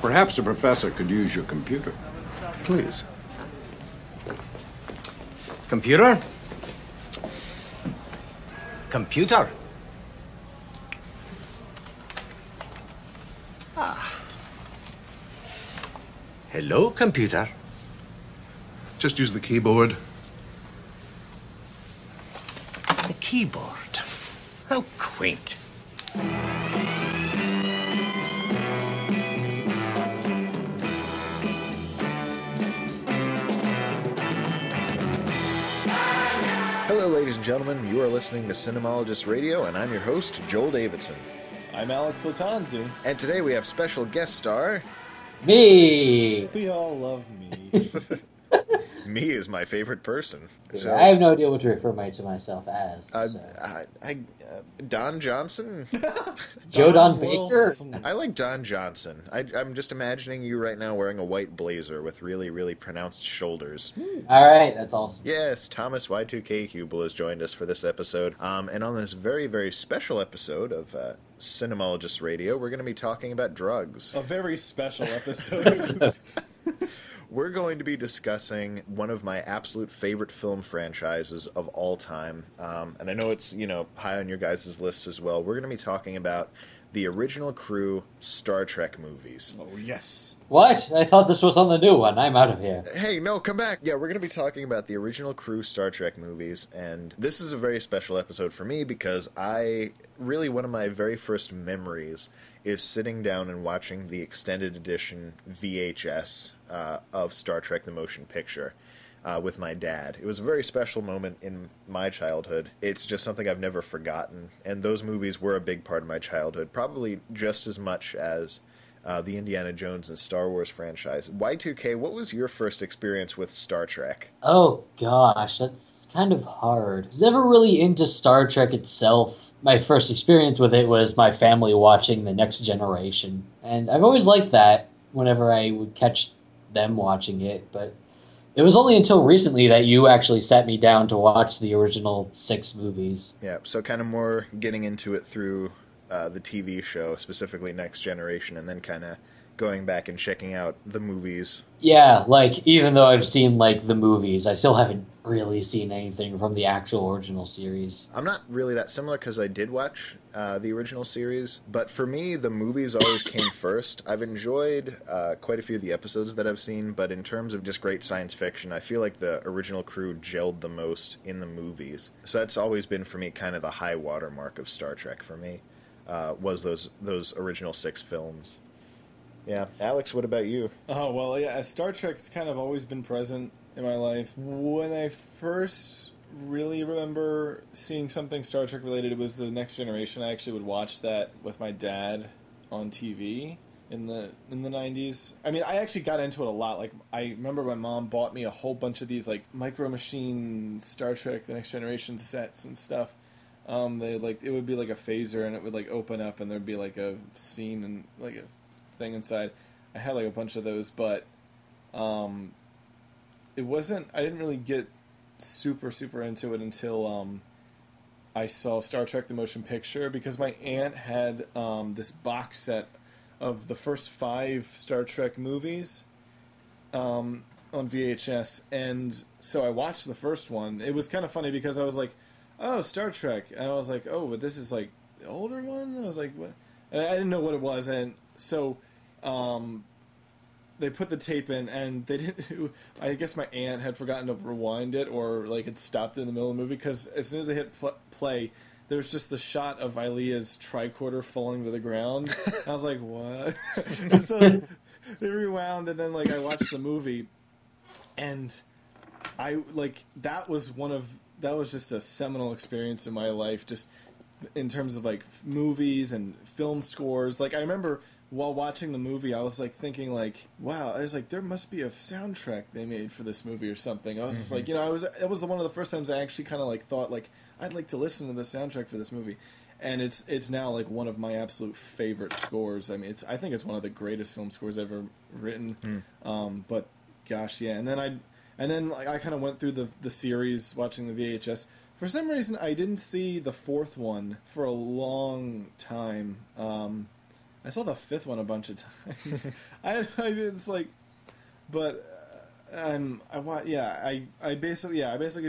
Perhaps the professor could use your computer. Please. Computer? Computer? Ah. Hello, computer. Just use the keyboard. The keyboard. How quaint. Hello, ladies and gentlemen. You are listening to Cinemologists Radio, and I'm your host, Joel Davidson. I'm Alex Latanzi. And today we have special guest star... Me! We all love me. Me is my favorite person. So, I have no idea what to refer to myself as. Don Johnson? Joe Don Baker? I like Don Johnson. I'm just imagining you right now wearing a white blazer with really, really pronounced shoulders. Alright, that's awesome. Yes, Thomas Y2K Hubel has joined us for this episode. And on this very, very special episode of Cinemologists Radio, we're going to be talking about drugs. A very special episode. We're going to be discussing one of my absolute favorite film franchises of all time. And I know it's, high on your guys' list as well. We're going to be talking about the original crew Star Trek movies. Oh, yes. What? I thought this was on the new one. I'm out of here. Hey, no, come back. Yeah, we're going to be talking about the original crew Star Trek movies. And this is a very special episode for me because one of my very first memories is sitting down and watching the extended edition VHS of Star Trek the Motion Picture with my dad. It was a very special moment in my childhood. It's just something I've never forgotten, and those movies were a big part of my childhood, probably just as much as the Indiana Jones and Star Wars franchise. Y2K, what was your first experience with Star Trek? Oh gosh, that's kind of hard. I was never really into Star Trek itself. My first experience with it was my family watching The Next Generation, and I've always liked that whenever I would catch them watching it, but it was only until recently that you actually sat me down to watch the original 6 movies. Yeah, so kind of more getting into it through the TV show, specifically Next Generation, and then kind of going back and checking out the movies. Yeah, even though I've seen, the movies, I still haven't really seen anything from the actual original series. I'm not really that similar because I did watch the original series, but for me, the movies always came first. I've enjoyed quite a few of the episodes that I've seen, but in terms of just great science fiction, I feel like the original crew gelled the most in the movies. So that's always been, for me, kind of the high watermark of Star Trek for me, was those original 6 films. Yeah. Alex, what about you? Oh, well, yeah, Star Trek's kind of always been present in my life. When I first really remember seeing something Star Trek related, it was The Next Generation. I actually would watch that with my dad on TV in the 90s. I mean, I actually got into it a lot. I remember my mom bought me a whole bunch of these, Micro Machine Star Trek The Next Generation sets and stuff. It would be like a phaser, and it would, open up, and there'd be, a scene and, a thing inside. I had a bunch of those, but it wasn't, I didn't really get super into it until I saw Star Trek the Motion Picture, because my aunt had this box set of the first 5 Star Trek movies on VHS, and so I watched the first one. It was kind of funny because I was like, oh, Star Trek, and I was like, oh, but this is the older one? I was like, what? And I didn't know what it was, and so they put the tape in, and they didn't. I guess my aunt had forgotten to rewind it, or it stopped in the middle of the movie, because as soon as they hit play, there was just the shot of Ilea's tricorder falling to the ground. I was like, what? And so they rewound, and then I watched the movie, and that was just a seminal experience in my life, just in terms of movies and film scores. I remember while watching the movie, I was thinking wow, I was there must be a soundtrack they made for this movie or something. I was just it was one of the first times I actually kind of thought I'd like to listen to the soundtrack for this movie, and it's now one of my absolute favorite scores. I mean, I think it's one of the greatest film scores ever written. But gosh, yeah, and then I kind of went through the series watching the VHS. For some reason, I didn't see the 4th one for a long time. I saw the fifth one a bunch of times. It's like, but I basically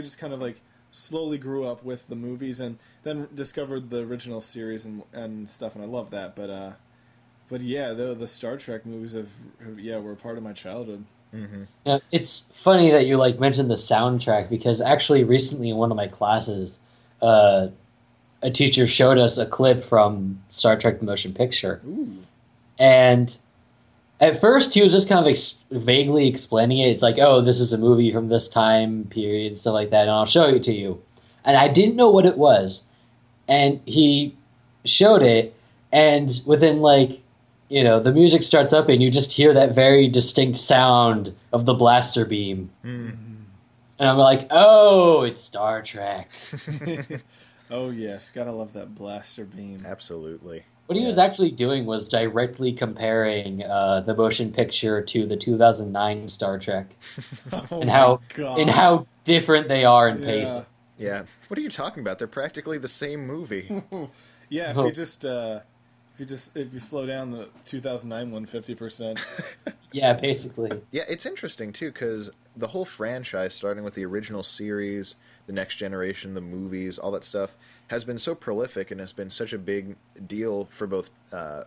just kind of like slowly grew up with the movies and then discovered the original series and stuff, and I love that. But yeah, the Star Trek movies were a part of my childhood. Mm-hmm. Yeah, it's funny that you like mentioned the soundtrack because actually recently in one of my classes, a teacher showed us a clip from Star Trek: The Motion Picture, Ooh. and at first he was just kind of vaguely explaining it. It's like, oh, this is a movie from this time period and stuff like that, and I'll show it to you. And I didn't know what it was, and he showed it, and within like, the music starts up and you just hear that very distinct sound of the blaster beam. Mm-hmm. And I'm like, oh, it's Star Trek. Oh, yes. Gotta love that blaster beam. Absolutely. What he was actually doing was directly comparing the motion picture to the 2009 Star Trek. and how different they are in pacing. Yeah. What are you talking about? They're practically the same movie. Yeah, if you slow down the 2009 one 50%. Yeah, basically. Yeah, it's interesting, too, because the whole franchise, starting with the original series, the Next Generation, the movies, all that stuff, has been so prolific and has been such a big deal for both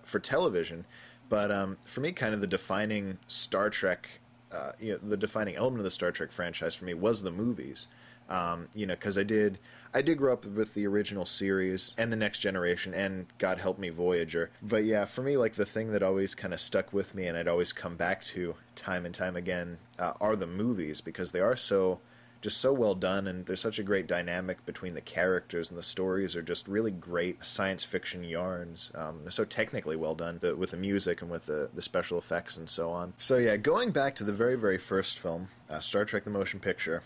for television. But for me, kind of the defining Star Trek, the defining element of the Star Trek franchise for me was the movies. Because I did grow up with the original series and the Next Generation and, God help me, Voyager. But yeah, for me, like the thing that always kind of stuck with me and I'd always come back to time and time again are the movies, because they are so well done, and there's such a great dynamic between the characters, and the stories are just really great science fiction yarns. They're so technically well done with the music and with the special effects and so on. So yeah, going back to the very, very first film, Star Trek: The Motion Picture,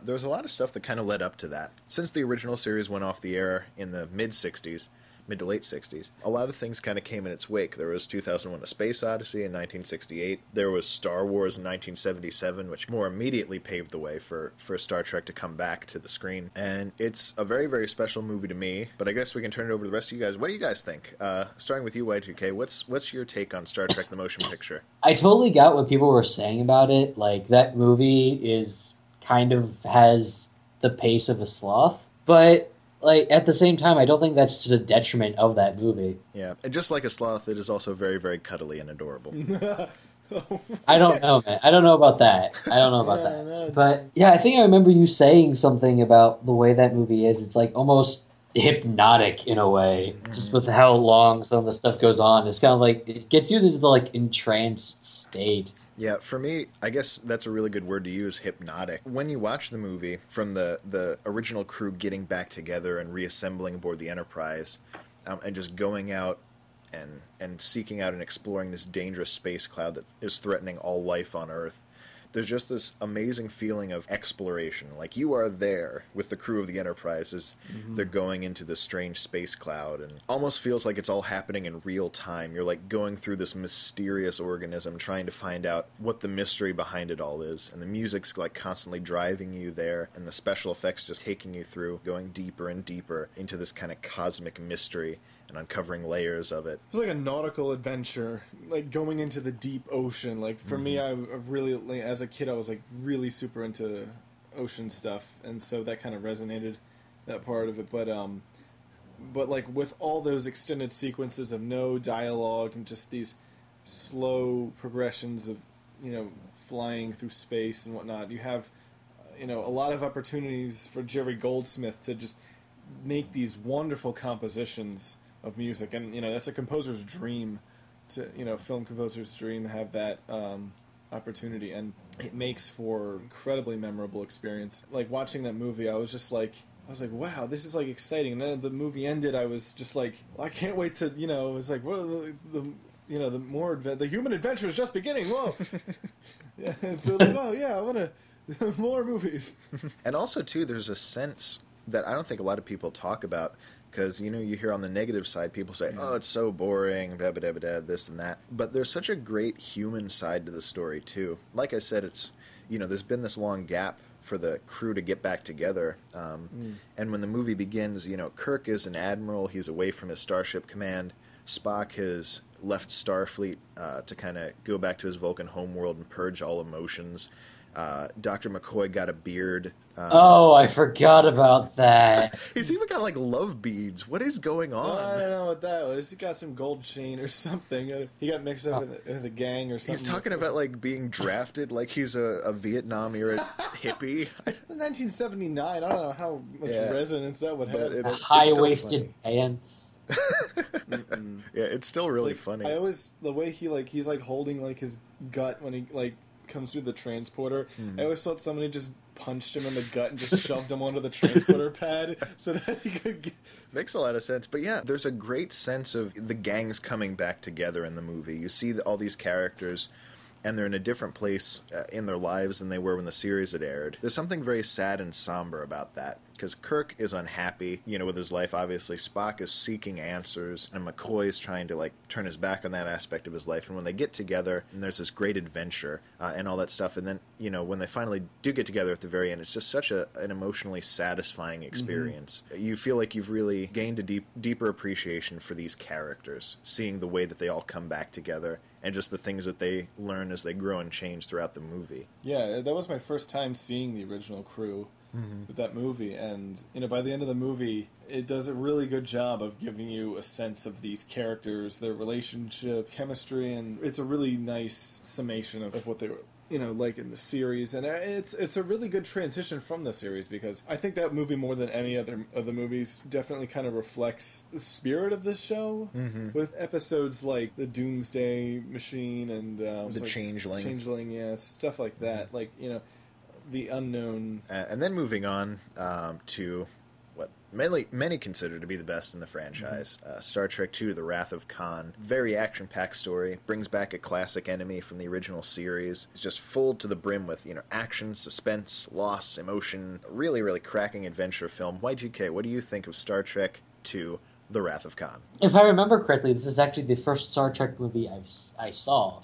there was a lot of stuff that kind of led up to that. Since the original series went off the air in the mid to late 60s, a lot of things kind of came in its wake. There was 2001: A Space Odyssey in 1968. There was Star Wars in 1977, which more immediately paved the way for Star Trek to come back to the screen. And it's a very, very special movie to me, but I guess we can turn it over to the rest of you guys. What do you guys think? Starting with you, Y2K, what's your take on Star Trek: The Motion Picture? I totally got what people were saying about it. Like, that movie is kind of has the pace of a sloth, but like at the same time, I don't think that's to the detriment of that movie. Yeah, and just like a sloth, it is also very, very cuddly and adorable. I don't know, man. I don't know about that. But yeah, I think I remember you saying something about the way that movie is. It's like almost hypnotic in a way, just with how long some of the stuff goes on. It's kind of like it gets you into the like entranced state. Yeah, for me, I guess that's a really good word to use, hypnotic. When you watch the movie, from the original crew getting back together and reassembling aboard the Enterprise, and just going out and seeking out and exploring this dangerous space cloud that is threatening all life on Earth, there's just this amazing feeling of exploration. Like you are there with the crew of the Enterprise as they're going into this strange space cloud, and almost feels like it's all happening in real time. You're like going through this mysterious organism, trying to find out what the mystery behind it all is. And the music's like constantly driving you there, and the special effects just taking you through, going deeper and deeper into this kind of cosmic mystery and uncovering layers of it. It was like a nautical adventure, like going into the deep ocean. Like for me, I've really, like, as a kid, I was like really super into ocean stuff, and so that kind of resonated, that part of it. But like with all those extended sequences of no dialogue and just these slow progressions of flying through space and whatnot, you have a lot of opportunities for Jerry Goldsmith to just make these wonderful compositions of music, and that's a composer's dream, film composer's dream to have that opportunity, and it makes for incredibly memorable experience. Like watching that movie, I was like, wow, this is like exciting. And then the movie ended, I was just like, well, I can't wait to, it was like, what are the human adventure is just beginning. Whoa, yeah. And so like, oh yeah, I want to more movies. And also too, there's a sense that I don't think a lot of people talk about, because you hear on the negative side people say, oh, it's so boring, blah, blah, blah, blah, this and that. But there's such a great human side to the story too. Like I said, it's there's been this long gap for the crew to get back together, and when the movie begins, Kirk is an admiral, he's away from his starship command. Spock has left Starfleet to kind of go back to his Vulcan homeworld and purge all emotions. Dr. McCoy got a beard. Oh, I forgot about that. He's even got like love beads. What is going on? I don't know what that was. He got some gold chain or something. He got mixed up in the gang or something. He's talking about like being drafted like he's a Vietnam era hippie. It was 1979. I don't know how much resonance that would have. It's High-waisted pants. Yeah, it's still really funny. I always the way he's like holding like his gut when he like comes through the transporter. I always thought somebody just punched him in the gut and just shoved him onto the transporter pad so that he could get... Makes a lot of sense. But yeah, there's a great sense of the gangs coming back together in the movie. You see all these characters, and they're in a different place in their lives than they were when the series had aired. There's something very sad and somber about that, because Kirk is unhappy, with his life, obviously. Spock is seeking answers, and McCoy is trying to, turn his back on that aspect of his life. And when they get together, and there's this great adventure and all that stuff, and then, when they finally do get together at the very end, it's just such an emotionally satisfying experience. You feel like you've really gained a deeper appreciation for these characters, seeing the way that they all come back together, and just the things that they learn as they grow and change throughout the movie. Yeah, that was my first time seeing the original crew with that movie, and by the end of the movie, it does a really good job of giving you a sense of these characters, their relationship, chemistry, and it's a really nice summation of what they were like in the series, and it's a really good transition from the series, because I think that movie, more than any other of the movies, definitely kind of reflects the spirit of this show, with episodes like the Doomsday Machine and the Changeling, yeah, stuff like that, the unknown. And then moving on to what many consider to be the best in the franchise, Star Trek II, The Wrath of Khan. Very action-packed story, brings back a classic enemy from the original series. It's just full to the brim with, action, suspense, loss, emotion. Really, really cracking adventure film. Y2K, what do you think of Star Trek II, The Wrath of Khan? If I remember correctly, this is actually the first Star Trek movie I saw.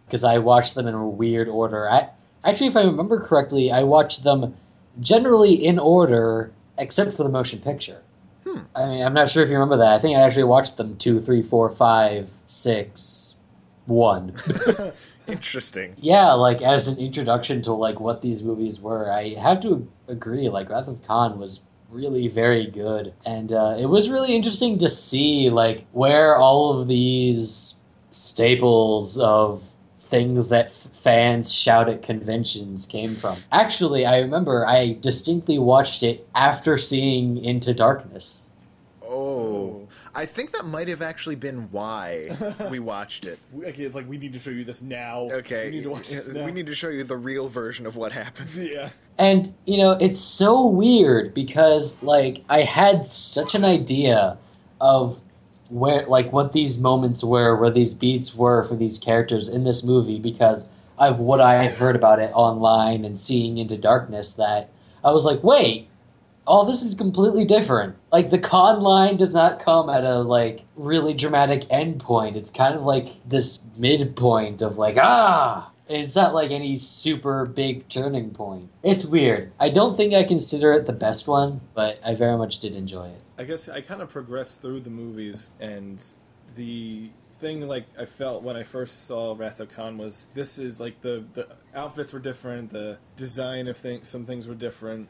Because I watched them in a weird order. Actually, if I remember correctly, I watched them generally in order, except for the motion picture. I mean, I'm not sure if you remember that. I think I actually watched them 2, 3, 4, 5, 6, 1. Interesting. Yeah, as an introduction to what these movies were, I have to agree. Wrath of Khan was really very good, and it was really interesting to see where all of these staples of things that fans shout at conventions came from. Actually, I remember I distinctly watched it after seeing Into Darkness. Oh. I think that might have actually been why we watched it. Okay, it's we need to show you this now. Okay. We need to watch this now. We need to show you the real version of what happened. Yeah. And, it's so weird because, I had such an idea of where, what these moments were, where these beats were for these characters in this movie, because of what I had heard about it online and seeing Into Darkness, that I was like, wait, all this is completely different. The con line does not come at a, really dramatic end point. It's kind of this midpoint of, and it's not any super big turning point. It's weird. I don't think I consider it the best one, but I very much did enjoy it. I guess I kind of progressed through the movies, and the thing I felt when I first saw Wrath of Khan was this is the outfits were different, the design of some things were different,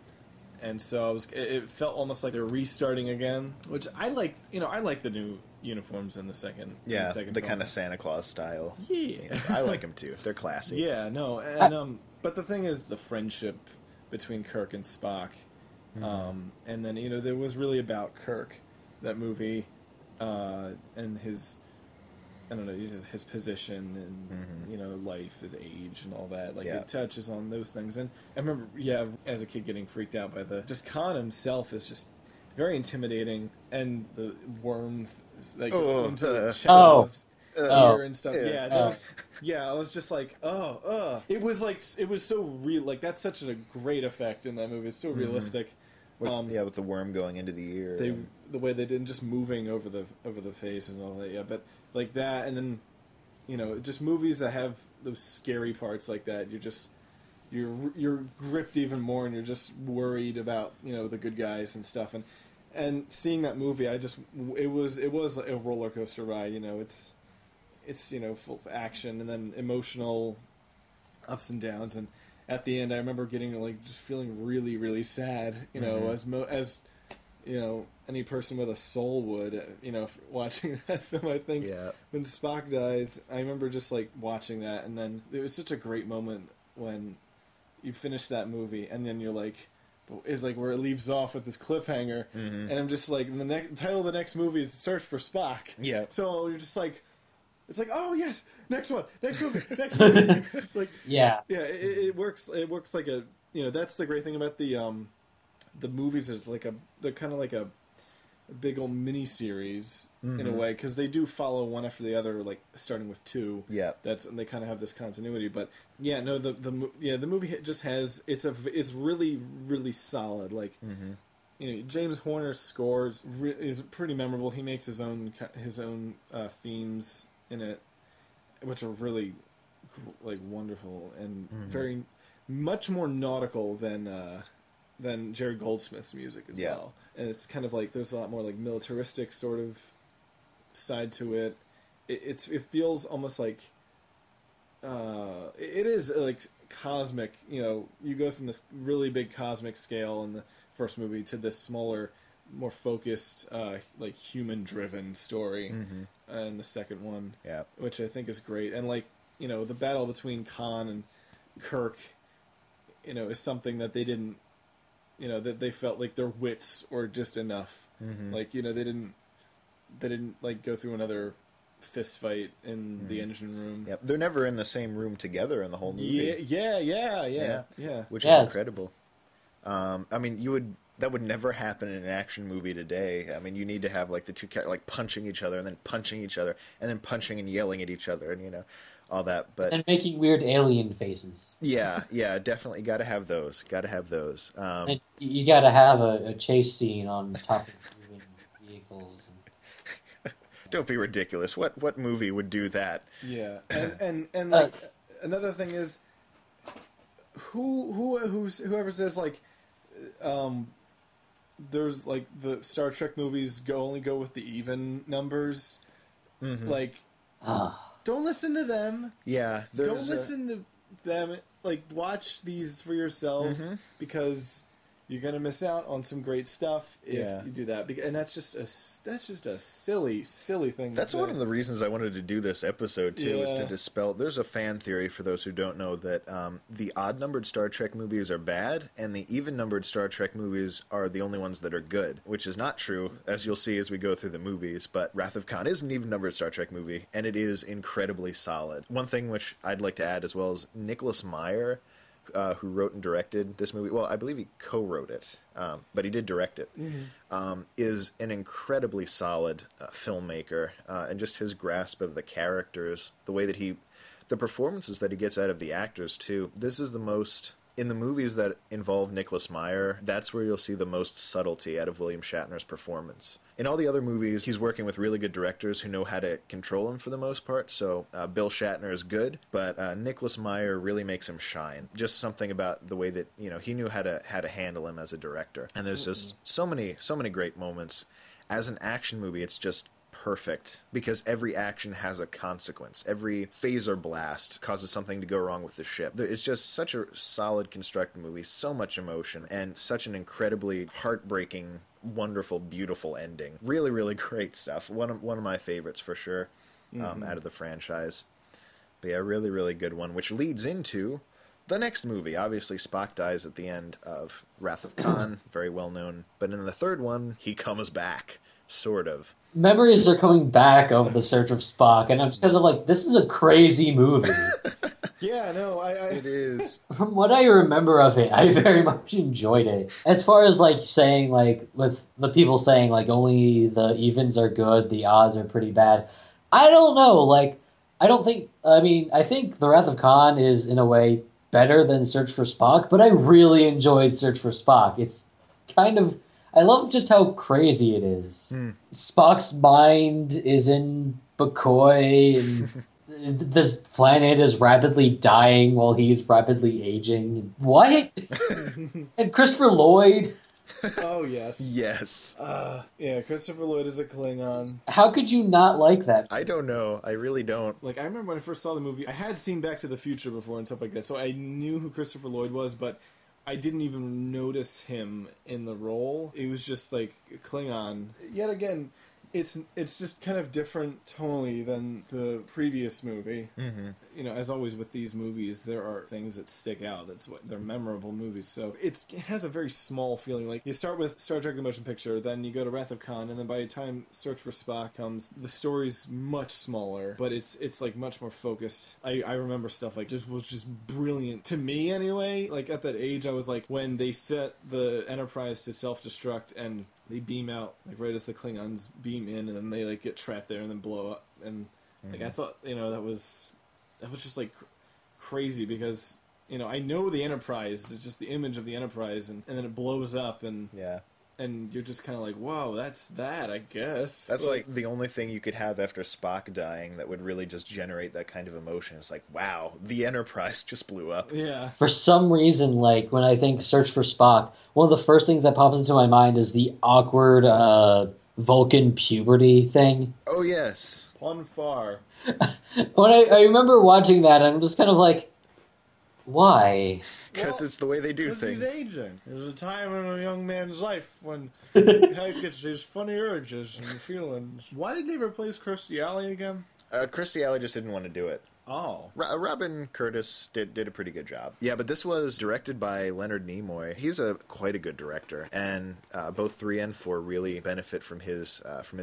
and so it felt almost like they're restarting again, which I liked. I like the new uniforms in the second. Yeah, the second the film. kind of Santa Claus style. Yeah, I like them too. They're classy. Yeah, no, and but the thing is the friendship between Kirk and Spock. And then there was really about Kirk, that movie, and his, I don't know, his position and life, his age, and all that. It touches on those things. And I remember, as a kid, getting freaked out by Khan himself is just very intimidating, and the worm into the chest. Ear and stuff. I was just it was so real. That's such a great effect in that movie. It's so realistic. With the worm going into the ear. The way they did, just moving over the face and all that. Yeah, but that, and then just movies that have those scary parts like that. You're gripped even more, and you're just worried about the good guys and stuff. And seeing that movie, it was a roller coaster ride. it's full of action and then emotional ups and downs, and at the end I remember getting just feeling really, really sad, as any person with a soul would, watching that film. I think when Spock dies, I remember just watching that, and then it was such a great moment when you finish that movie, and then you're is where it leaves off with this cliffhanger, and I'm just the title of the next movie is Search for Spock. Yeah. So you're just it's oh yes, next movie. It's it works. It works like a that's the great thing about the movies is they're kind of like a big old mini series in a way, because they do follow one after the other, starting with 2. Yeah, they kind of have this continuity. But the movie just has it's really, really solid. James Horner's scores is pretty memorable. He makes his own themes in it, which are really wonderful and very much more nautical than Jerry Goldsmith's music as well. And it's kind of there's a lot more militaristic sort of side to it. It feels almost it is cosmic. You go from this really big cosmic scale in the first movie to this smaller, more focused, human driven story in the second one. Yeah, which I think is great. And the battle between Khan and Kirk, is something that they didn't. That they felt like their wits were just enough. They didn't go through another fist fight in the engine room. Yep. They're never in the same room together in the whole movie. Yeah. Which is incredible. That would never happen in an action movie today. I mean, you need to have the two punching each other and then punching each other and then punching and yelling at each other and all that, but and making weird alien faces. Yeah, definitely got to have those. And you got to have a chase scene on top of moving vehicles. Don't be ridiculous. What movie would do that? Yeah, and another thing is, whoever says there's the Star Trek movies only go with the even numbers, don't listen to them. Yeah. Don't listen to them. Watch these for yourself, because you're gonna miss out on some great stuff if you do that. And that's just a silly thing. That's one of the reasons I wanted to do this episode too, is to dispel. There's a fan theory, for those who don't know, that the odd-numbered Star Trek movies are bad, and the even-numbered Star Trek movies are the only ones that are good, which is not true, as you'll see as we go through the movies. But Wrath of Khan is an even-numbered Star Trek movie, and it is incredibly solid. One thing which I'd like to add as well is Nicholas Meyer, who wrote and directed this movie, well, I believe he co-wrote it, but he did direct it, is an incredibly solid filmmaker, and just his grasp of the characters, the way that the performances that he gets out of the actors, too. This is the most, in the movies that involve Nicholas Meyer, that's where you'll see the most subtlety out of William Shatner's performance. In all the other movies, he's working with really good directors who know how to control him for the most part, so Bill Shatner is good, but Nicholas Meyer really makes him shine. Just something about the way that, he knew how to handle him as a director. And there's just so many great moments. As an action movie, it's just perfect, because every action has a consequence. Every phaser blast causes something to go wrong with the ship. It's just such a solid constructed movie, so much emotion, and such an incredibly heartbreaking, wonderful, beautiful ending. Really, really great stuff. One of my favorites for sure, out of the franchise. But yeah, really, really good one, which leads into the next movie. Obviously, Spock dies at the end of Wrath of Khan, very well known. But in the third one, he comes back, sort of. Memories are coming back of The Search of Spock, and I'm just kind of this is a crazy movie. Yeah, no, It is. From what I remember of it, I very much enjoyed it. As far as saying with the people saying only the evens are good, the odds are pretty bad. I don't know. I don't think. I mean, I think The Wrath of Khan is in a way better than Search for Spock, but I really enjoyed Search for Spock. It's kind of. I love just how crazy it is. Spock's mind is in McCoy, and this planet is rapidly dying while he's rapidly aging. What? And Christopher Lloyd. Oh, yes. Yes. Yeah, Christopher Lloyd is a Klingon. How could you not like that? I don't know. I really don't. Like, I remember when I first saw the movie, I had seen Back to the Future before and stuff like that, so I knew who Christopher Lloyd was, but I didn't even notice him in the role. It was just, like, Klingon. Yet again, it's just kind of different tonally than the previous movie. Mm-hmm. You know, as always with these movies, there are things that stick out. That's what they're memorable movies. So it has a very small feeling. Like, you start with Star Trek: The Motion Picture, then you go to Wrath of Khan, and then by the time Search for Spock comes, the story's much smaller, but it's like much more focused. I remember stuff like was just brilliant to me anyway. Like at that age, I was like, when they set the Enterprise to self-destruct and they beam out, like right as the Klingons beam in, and then they like get trapped there and then blow up. And like I thought, you know, that was just like crazy because, you know, I know the Enterprise. It's just the image of the Enterprise, and then it blows up, and Yeah. and you're just kind of like, wow, that's that, I guess. That's like the only thing you could have after Spock dying that would really just generate that kind of emotion. It's like, wow, the Enterprise just blew up. Yeah. For some reason, like when I think Search for Spock, one of the first things that pops into my mind is the awkward Vulcan puberty thing. Oh, yes. Plun far. When I remember watching that, I'm just kind of like, why? Because it's the way they do things. He's aging. There's a time in a young man's life when he gets these funny urges and feelings. Why did they replace Kirstie Alley again? Kirstie Alley just didn't want to do it. Oh. Robin Curtis did a pretty good job. Yeah, but this was directed by Leonard Nimoy. He's quite a good director, and both 3 and 4 really benefit from his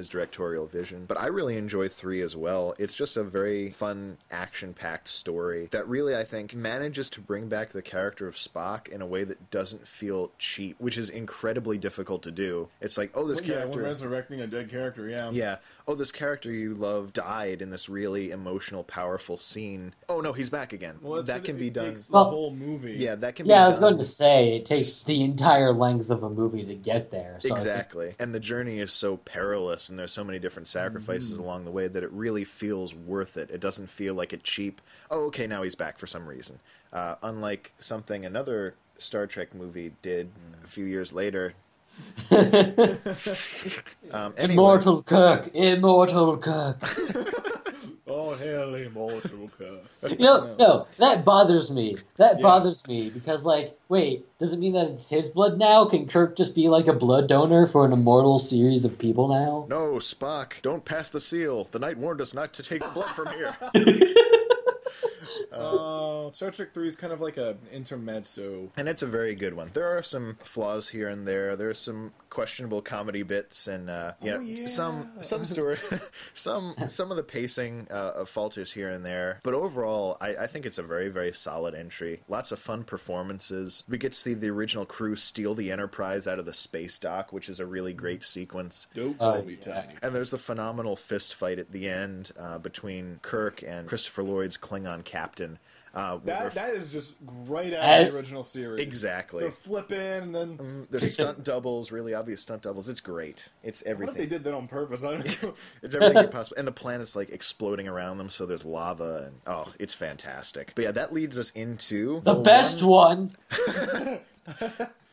directorial vision. But I really enjoy 3 as well. It's just a very fun, action-packed story that really, I think, manages to bring back the character of Spock in a way that doesn't feel cheap, which is incredibly difficult to do. It's like, oh, this character... Yeah, when resurrecting a dead character, yeah. Yeah. Oh, this character you love died in this really emotional, powerful scene. Oh, no, he's back again. Well, that can be done. Takes the whole movie. Yeah, that can be Yeah, done. I was going to say, it takes the entire length of a movie to get there. So Exactly. And the journey is so perilous, and there's so many different sacrifices along the way that it really feels worth it. It doesn't feel like it's cheap. Oh, okay, now he's back for some reason. Unlike something another Star Trek movie did a few years later. Anyway. Immortal Kirk! Immortal Kirk! Oh, hell, immortal Kirk. No, that bothers me. That bothers me because, like, wait, does it mean that it's his blood now? Can Kirk just be like a blood donor for an immortal series of people now? No, Spock, don't pass the seal. The knight warned us not to take the blood from here. Star Trek 3 is kind of like an intermezzo. And it's a very good one. There are some flaws here and there. There's some questionable comedy bits, and some story, some of the pacing falters here and there. But overall, I think it's a very, very solid entry. Lots of fun performances. We get to see the original crew steal the Enterprise out of the space dock, which is a really great sequence. Don't call me tiny. And there's the phenomenal fist fight at the end between Kirk and Christopher Lloyd's Klingon captain. That is just right out of the original series. Exactly. They're flipping, and then... the stunt doubles, really obvious stunt doubles. It's great. It's everything. What if they did that on purpose? I don't know. It's everything possible. And the planet's like exploding around them, so there's lava. And it's fantastic. But yeah, that leads us into... The best one!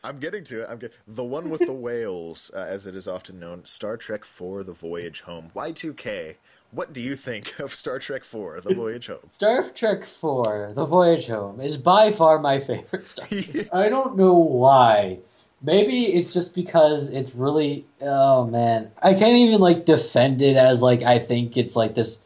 I'm getting to it. The one with the whales, as it is often known, Star Trek IV: The Voyage Home. Y2K. What do you think of Star Trek IV: The Voyage Home? Star Trek IV: The Voyage Home is by far my favorite Star Trek. I don't know why. Maybe it's just because it's really... Oh, man. I can't even, like, defend it as, like, I think it's, like, this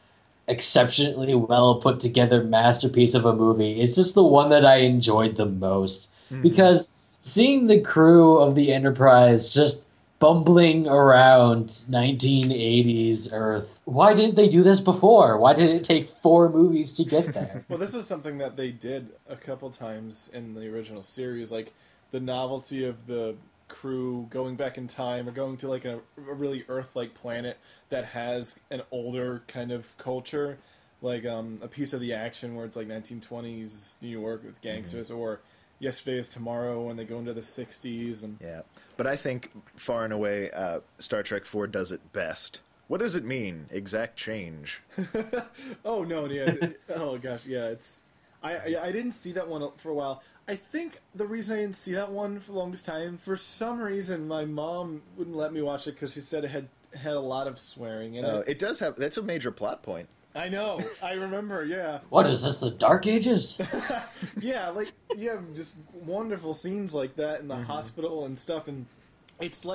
exceptionally well put together masterpiece of a movie. It's just the one that I enjoyed the most. Because seeing the crew of the Enterprise just bumbling around 1980s Earth. Why didn't they do this before? Why did it take 4 movies to get there? Well, this is something that they did a couple times in the original series, like the novelty of the crew going back in time or going to like a really Earth-like planet that has an older kind of culture, like a piece of the action where it's like 1920s New York with gangsters, or Yesterday is Tomorrow when they go into the 60s. And yeah, but I think far and away Star Trek IV does it best. What does it mean, exact change? Oh, no, yeah. Oh, gosh, yeah, it's... I didn't see that one for a while. I think the reason I didn't see that one for the longest time, for some reason, my mom wouldn't let me watch it because she said it had a lot of swearing in it. It does have. That's a major plot point. I know. I remember. Yeah. What is this? The Dark Ages? Yeah, like you have just wonderful scenes like that in the hospital and stuff, and it's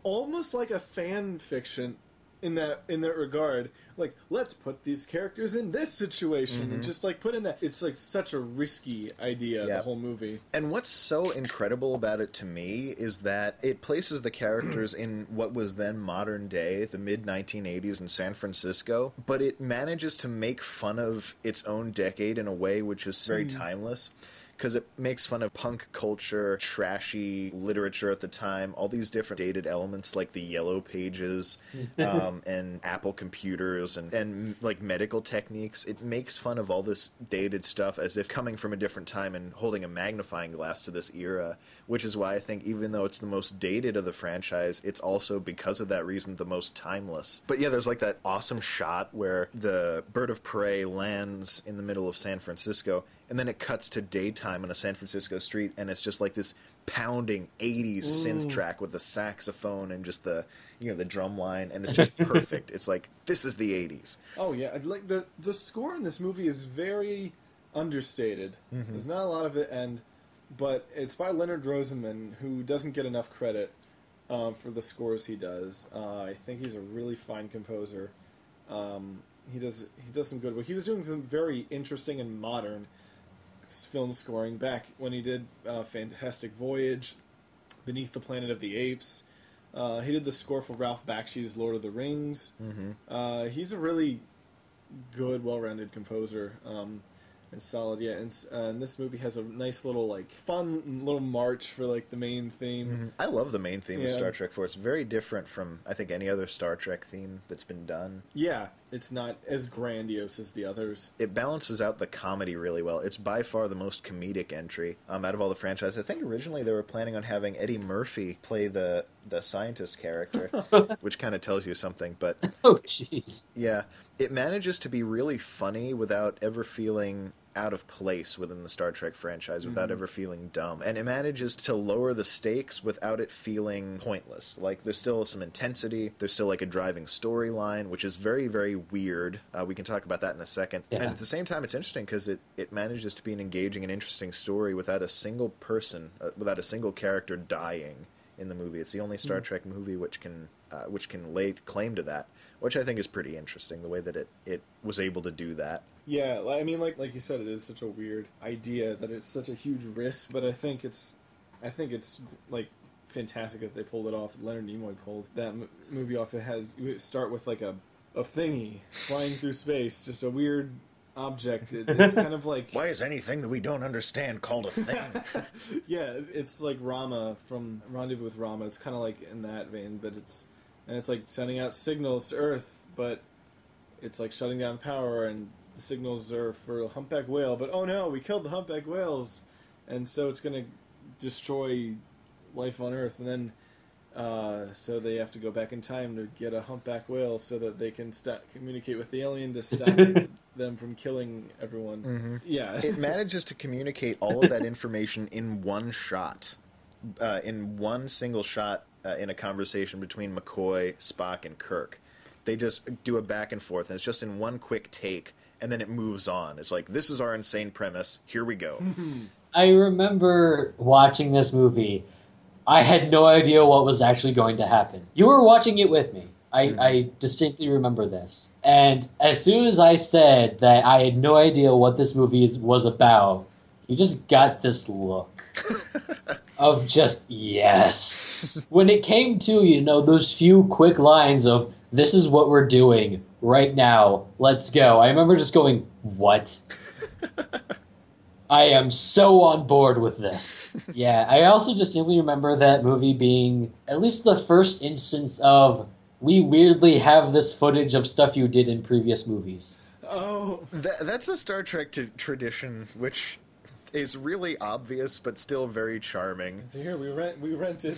almost like a fan fiction in that regard. Like, let's put these characters in this situation and just like put in that. It's like such a risky idea, the whole movie. And what's so incredible about it to me is that it places the characters in what was then modern day, the mid-1980s in San Francisco, but it manages to make fun of its own decade in a way which is very timeless. Because it makes fun of punk culture, trashy literature at the time, all these different dated elements like the Yellow Pages and Apple computers and like medical techniques. It makes fun of all this dated stuff as if coming from a different time and holding a magnifying glass to this era, which is why I think even though it's the most dated of the franchise, it's also, because of that reason, the most timeless. But yeah, there's like that awesome shot where the bird of prey lands in the middle of San Francisco, and then it cuts to daytime on a San Francisco street, and it's just like this pounding 80s synth track with the saxophone and just the drum line, and it's just perfect. It's like, this is the 80s. Oh yeah, like the score in this movie is very understated. There's not a lot of it, but it's by Leonard Rosenman, who doesn't get enough credit for the scores he does. I think he's a really fine composer. He does some good work. He was doing some very interesting and modern film scoring back when he did Fantastic Voyage, Beneath the Planet of the Apes. He did the score for Ralph Bakshi's Lord of the Rings. He's a really good, well-rounded composer and solid. Yeah, and this movie has a nice little fun little march for the main theme. I love the main theme of Star Trek 4. It's very different from I think any other Star Trek theme that's been done. Yeah, it's not as grandiose as the others. It balances out the comedy really well. It's by far the most comedic entry out of all the franchise. I think originally they were planning on having Eddie Murphy play the scientist character, which kind of tells you something. But oh, jeez. Yeah, it manages to be really funny without ever feeling out of place within the Star Trek franchise, without ever feeling dumb. And it manages to lower the stakes without it feeling pointless. Like, there's still some intensity, there's still a driving storyline, which is very, very weird. We can talk about that in a second. Yeah. And at the same time, it's interesting because it manages to be an engaging and interesting story without a single person, without a single character dying in the movie. It's the only Star Trek movie which can lay claim to that, which I think is pretty interesting, the way that it was able to do that. Yeah, I mean, like you said, it is such a weird idea that it's such a huge risk, but I think it's fantastic that they pulled it off. Leonard Nimoy pulled that movie off. You start with a thingy flying through space, just a weird object. It's kind of like, why is anything that we don't understand called a thing? Yeah, it's like Rama from Rendezvous with Rama. It's kind of like in that vein, but it's like sending out signals to Earth, but it's like shutting down power, and the signals are for a humpback whale, but oh no, we killed the humpback whales, and so it's going to destroy life on Earth, and then so they have to go back in time to get a humpback whale so that they can communicate with the alien to stop them from killing everyone. Yeah. It manages to communicate all of that information in one shot, in one single shot, in a conversation between McCoy, Spock, and Kirk. They just do a back and forth, and it's just in one quick take, and then it moves on. It's like, this is our insane premise. Here we go. I remember watching this movie. I had no idea what was actually going to happen. You were watching it with me. I distinctly remember this. And as soon as I said that I had no idea what this movie was about, you just got this look of just, yes. When it came to, those few quick lines of, this is what we're doing right now, let's go. I remember just going, what? I am so on board with this. Yeah, I also distinctly remember that movie being at least the first instance of, we weirdly have this footage of stuff you did in previous movies. Oh. That's a Star Trek tradition, which is really obvious but still very charming. So here we rented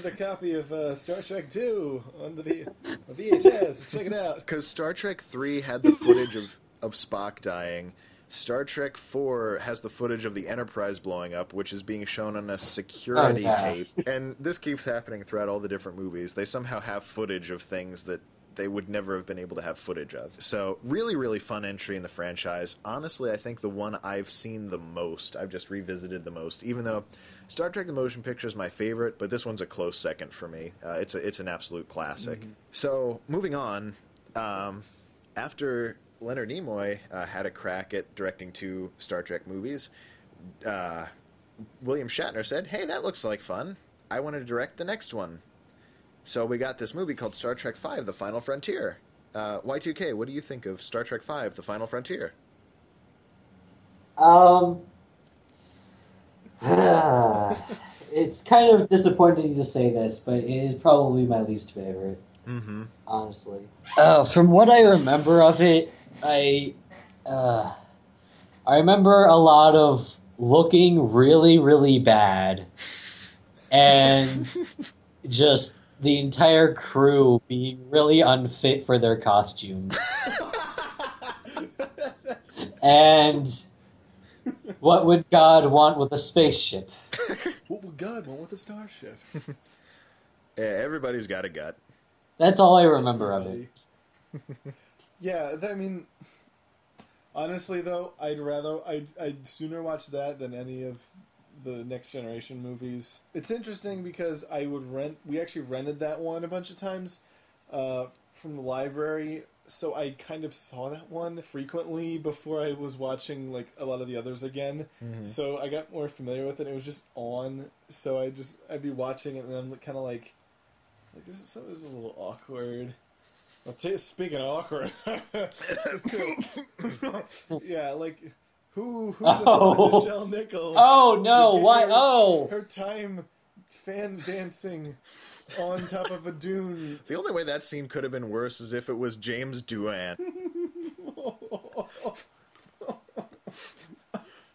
a copy of Star Trek 2 on the VHS. Check it out. Because Star Trek 3 had the footage of Spock dying. Star Trek 4 has the footage of the Enterprise blowing up, which is being shown on a security tape. And this keeps happening throughout all the different movies. They somehow have footage of things that they would never have been able to have footage of. So, really, really fun entry in the franchise. Honestly, I think the one I've seen the most, I've just revisited the most, even though Star Trek the Motion Picture is my favorite, but this one's a close second for me. It's an absolute classic. So, moving on, after Leonard Nimoy had a crack at directing 2 Star Trek movies, William Shatner said, hey, that looks like fun. I want to direct the next one. So we got this movie called Star Trek V, The Final Frontier. Y2K, what do you think of Star Trek V, The Final Frontier? It's kind of disappointing to say this, but it is probably my least favorite. Honestly. From what I remember of it, I remember a lot of looking really, really bad, and just the entire crew being really unfit for their costumes. And what would God want with a spaceship? What would God want with a starship? Yeah, everybody's got a gut. That's all I remember of it. Yeah, I mean, honestly though, I'd sooner watch that than any of the Next Generation movies. It's interesting because we actually rented that one a bunch of times from the library, so I kind of saw that one frequently before I was watching like a lot of the others again. So I got more familiar with it. It was just on, so I'd be watching it and I'm kind of like this is a little awkward. I'll tell you, speaking of awkward, yeah, like who thought Michelle Nichols? Oh no! Why? Oh, her time fan dancing on top of a dune. The only way that scene could have been worse is if it was James Doohan.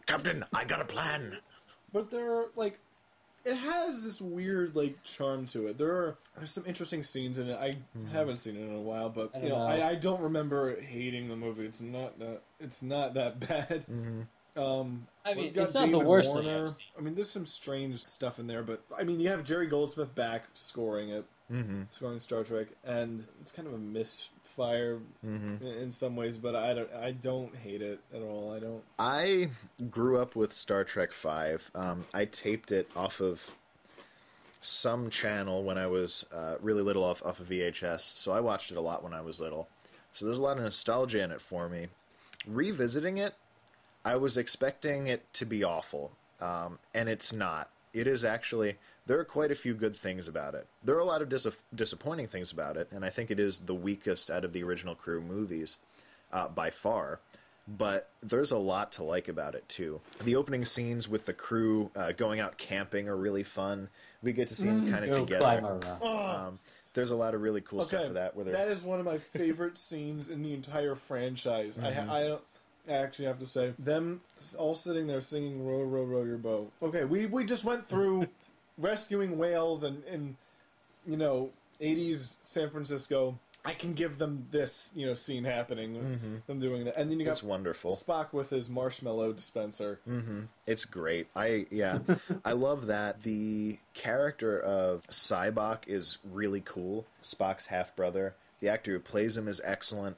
Captain, I got a plan. But there are it has this weird charm to it. There's some interesting scenes in it. I haven't seen it in a while, but I don't remember hating the movie. It's not that bad. I mean, it's not the worst thing I've seen. I mean, there's some strange stuff in there, but I mean, you have Jerry Goldsmith back scoring it, scoring Star Trek, and it's kind of a misfire in some ways. But I don't hate it at all. I don't. I grew up with Star Trek V. I taped it off of some channel when I was really little off of VHS, so I watched it a lot when I was little. So there's a lot of nostalgia in it for me. Revisiting it, I was expecting it to be awful, and it's not. It is actually, there are quite a few good things about it. There are a lot of disappointing things about it, and I think it is the weakest out of the original crew movies by far. But there's a lot to like about it, too. The opening scenes with the crew going out camping are really fun. We get to see them kind of together. There's a lot of really cool stuff for that. That is one of my favorite scenes in the entire franchise. I actually have to say, them all sitting there singing "Row, row, row your boat." Okay, we just went through rescuing whales and 80s San Francisco. I can give them this scene happening, them doing that, and then you got wonderful Spock with his marshmallow dispenser. It's great. I love that. The character of Sybok is really cool. Spock's half brother. The actor who plays him is excellent.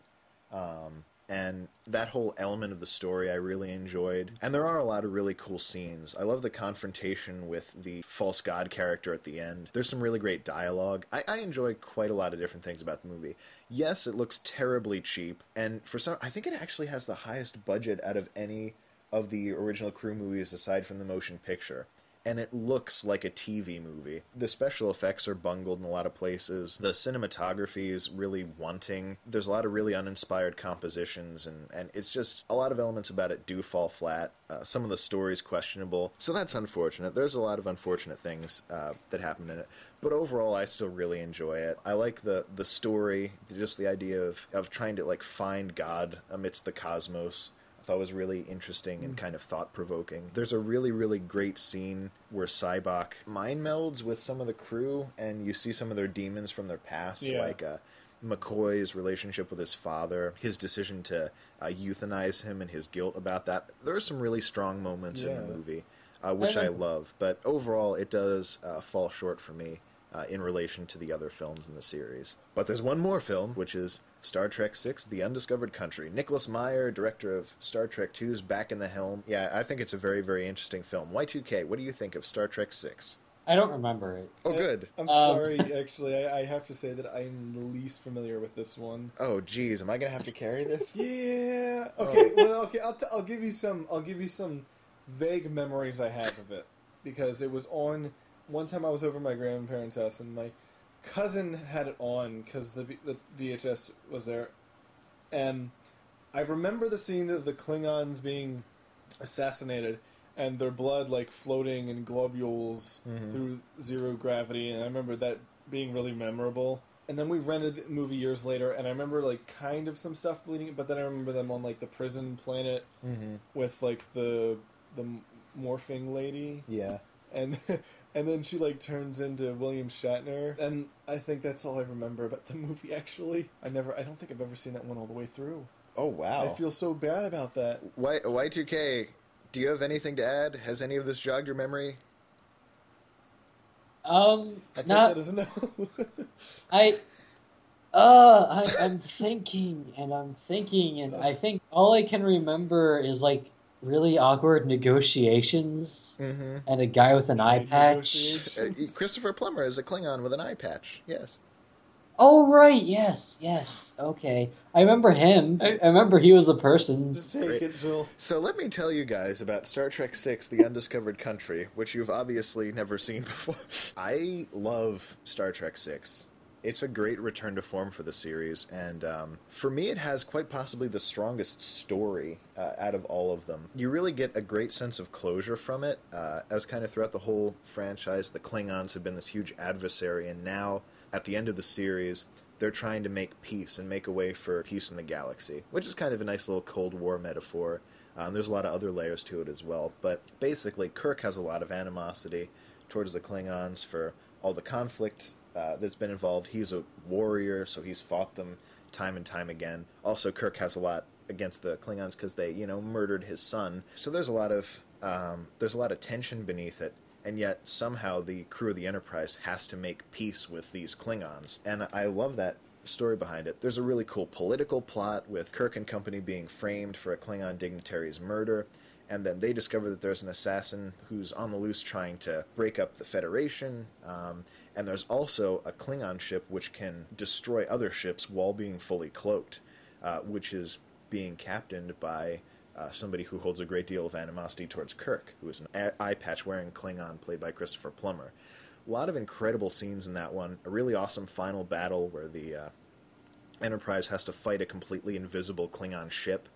And that whole element of the story I really enjoyed. And there are a lot of really cool scenes. I love the confrontation with the false god character at the end. There's some really great dialogue. I enjoy quite a lot of different things about the movie. Yes, it looks terribly cheap. And I think it actually has the highest budget out of any of the original crew movies aside from the motion picture. And it looks like a TV movie. The special effects are bungled in a lot of places. The cinematography is really wanting. There's a lot of really uninspired compositions, and it's just a lot of elements about it do fall flat. Some of the story's questionable, so that's unfortunate. There's a lot of unfortunate things that happen in it. But overall, I still really enjoy it. I like the story, just the idea of trying to find God amidst the cosmos. I thought was really interesting and kind of thought-provoking. There's a really, really great scene where Sybok mind melds with some of the crew, and you see some of their demons from their past, McCoy's relationship with his father, his decision to euthanize him and his guilt about that. There are some really strong moments in the movie, which I love. But overall, it does fall short for me in relation to the other films in the series. But there's one more film, which is Star Trek VI, The Undiscovered Country. Nicholas Meyer, director of Star Trek II, is back in the helm. Yeah, I think it's a very, very interesting film. Y2K, what do you think of Star Trek VI? I don't remember it. Oh, good. I'm sorry, actually. I have to say that I'm the least familiar with this one. Oh, geez. Am I going to have to carry this? Yeah. Okay. Well, okay. I'll give you some. I'll give you some vague memories I have of it, because it was on. One time I was over at my grandparents' house, and my cousin had it on because the VHS was there, and I remember the scene of the Klingons being assassinated and their blood like floating in globules through zero gravity, and I remember that being really memorable. And then we rented the movie years later, and I remember like kind of some stuff leading, but then I remember them on like the prison planet with like the morphing lady. Yeah. And and then she like turns into William Shatner, and I think that's all I remember about the movie. Actually, I don't think I've ever seen that one all the way through. Oh wow! I feel so bad about that. Y2K, do you have anything to add? Has any of this jogged your memory? I take that as a no. I'm thinking, and I think all I can remember is like really awkward negotiations and a guy with an eye patch. Christopher Plummer is a Klingon with an eye patch. Yes. Oh right, yes, okay. I remember him. I remember he was a person. Just take it, Joel. So let me tell you guys about Star Trek VI, The Undiscovered Country, which you've obviously never seen before. I love Star Trek VI. It's a great return to form for the series, and for me it has quite possibly the strongest story out of all of them. You really get a great sense of closure from it, as kind of throughout the whole franchise, the Klingons have been this huge adversary, and now, at the end of the series, they're trying to make peace and make a way for peace in the galaxy, which is kind of a nice little Cold War metaphor. There's a lot of other layers to it as well, but basically Kirk has a lot of animosity towards the Klingons for all the conflict that's been involved. He's a warrior, so he's fought them time and time again. Also, Kirk has a lot against the Klingons because they, murdered his son. So there's a lot of tension beneath it, and yet somehow the crew of the Enterprise has to make peace with these Klingons. And I love that story behind it. There's a really cool political plot with Kirk and company being framed for a Klingon dignitary's murder, and then they discover that there's an assassin who's on the loose trying to break up the Federation, and there's also a Klingon ship which can destroy other ships while being fully cloaked, which is being captained by somebody who holds a great deal of animosity towards Kirk, who is an eye patch-wearing Klingon played by Christopher Plummer. A lot of incredible scenes in that one. A really awesome final battle where the Enterprise has to fight a completely invisible Klingon ship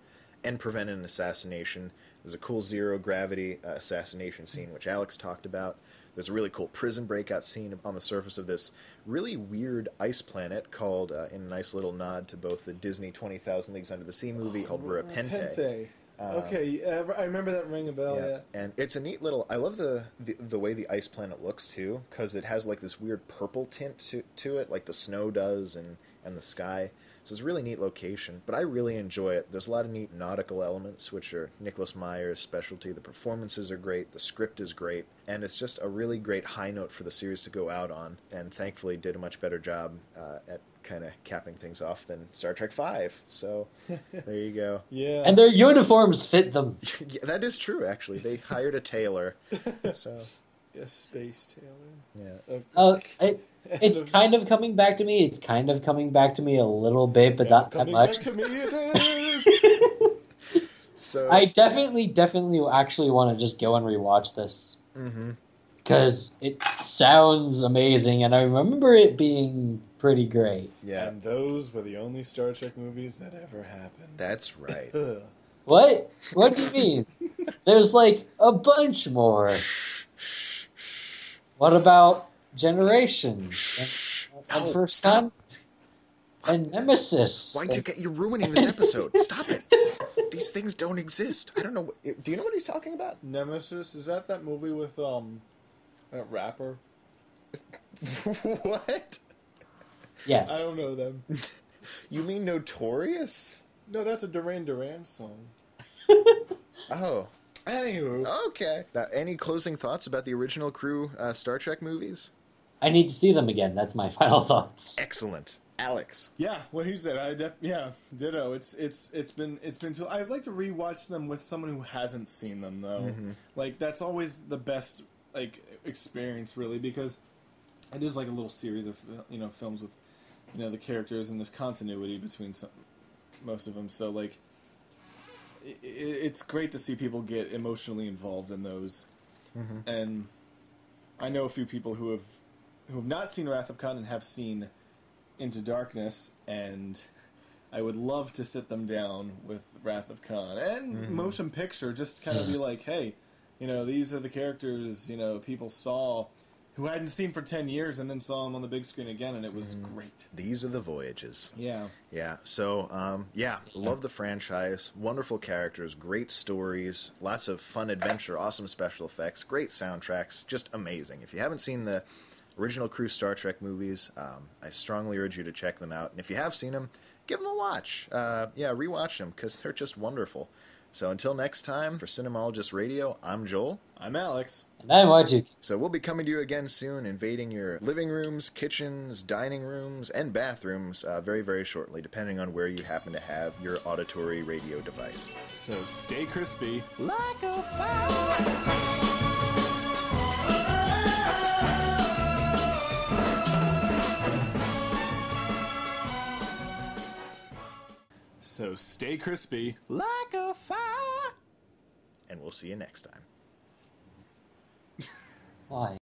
and prevent an assassination. There's a cool zero-gravity assassination scene, which Alex talked about. There's a really cool prison breakout scene on the surface of this really weird ice planet called, in a nice little nod to both the Disney 20,000 Leagues Under the Sea movie, called Repente. Okay, I remember that ring a bell, yeah. And it's a neat little... I love the way the ice planet looks, too, because it has like this weird purple tint to it, like the snow does and the sky. So it's a really neat location, but I really enjoy it. There's a lot of neat nautical elements, which are Nicholas Meyer's specialty. The performances are great, the script is great, and it's just a really great high note for the series to go out on, and thankfully did a much better job at kind of capping things off than Star Trek V. So there you go. Yeah. And their uniforms fit them. Yeah, that is true, actually. They hired a tailor. So Yes, Space Taylor. yeah. It's kind of coming back to me. It's kind of coming back to me a little bit, but not that much. Back to me it is. So I definitely actually want to just go and rewatch this. Because it sounds amazing, and I remember it being pretty great. yeah, And those were the only Star Trek movies that ever happened. that's right. What? What do you mean? There's like a bunch more. What about Generations? And No, First stop. Contact? And Nemesis? Y2K, you're ruining this episode. Stop it. These things don't exist. I don't know. Do you know what he's talking about? Nemesis, is that movie with a rapper? What? Yes. I don't know them. You mean Notorious? No, that's a Duran Duran song. Oh, Anywho. okay. Now, any closing thoughts about the original crew Star Trek movies? I need to see them again. That's my final thoughts. Excellent. Alex. Yeah, what he said. Ditto. It's been too. I'd like to rewatch them with someone who hasn't seen them though. Mm-hmm. Like that's always the best experience really because it is like a little series of films with the characters and this continuity between most of them. So like it's great to see people get emotionally involved in those. Mm-hmm. And I know a few people who have not seen Wrath of Khan and have seen Into Darkness, and I would love to sit them down with Wrath of Khan and motion picture, just kind of be like, hey, these are the characters, people saw who hadn't seen for 10 years and then saw them on the big screen again, and it was great. These are the voyages. Yeah. Yeah. So, love the franchise. Wonderful characters, great stories, lots of fun adventure, awesome special effects, great soundtracks, just amazing. If you haven't seen the original crew Star Trek movies, I strongly urge you to check them out. And if you have seen them, give them a watch. Rewatch them because they're just wonderful. So until next time, for Cinemologist Radio, I'm Joel. I'm Alex. And I'm Y2K. So we'll be coming to you again soon, invading your living rooms, kitchens, dining rooms, and bathrooms very, very shortly, depending on where you happen to have your auditory radio device. So stay crispy like a fire. So stay crispy like a fire. And we'll see you next time. Why?